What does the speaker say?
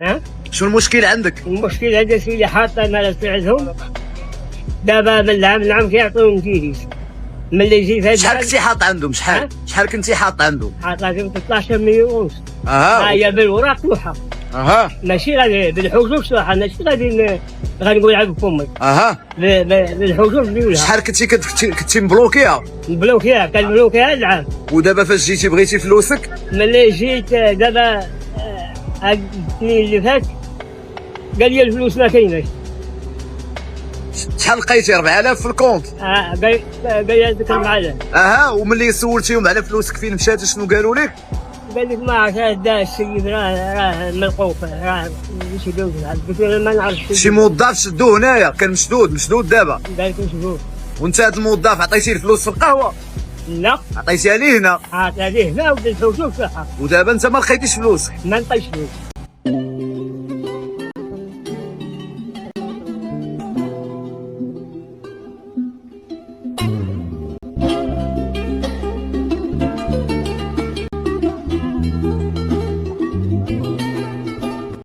ها؟ شو المشكل عندك؟ المشكل هذا سيدي حاطه الملف تاعهم دابا من العام كيعطيهم كيس. ملي جيت هذا شحال كنتي حاط عندهم؟ ها؟ شحال كنتي حاط عندهم؟ عطاتهم 13 مليون ونص. اها هي بالوراق توحى، اها ماشي غادي بالحجوج توحى، ماشي غادي نقول عاد بفمك. اها بالحجوج ديولها. شحال كنتي مبلوكيها؟ مبلوكيها، كنبلوكيها العام. ودابا فاش جيتي بغيتي فلوسك؟ ملي جيت دابا هاد السنين اللي فات قال لي الفلوس ما كايناش. شحال لقيتي؟ 4000 في الكونت؟ قال لي هذاك المعلم. اها وملي سولتيهم على فلوسك فين مشات شنو قالوا لك؟ قال لك ما عرفت هذا السيد راه ملقوف، راه ماشي جوز. قلت له ما نعرفش. شي موظف شدوه هنايا كان مشدود دابا. قال لك نشوفوه. وانت هذا الموظف عطيتيه الفلوس في القهوه؟ لا عطيتيها ليه هنا عاد هذه هنا وبالحجوج تاعها ودابا انت ما لقيتيش فلوسك؟ ما لقيتش فلوس.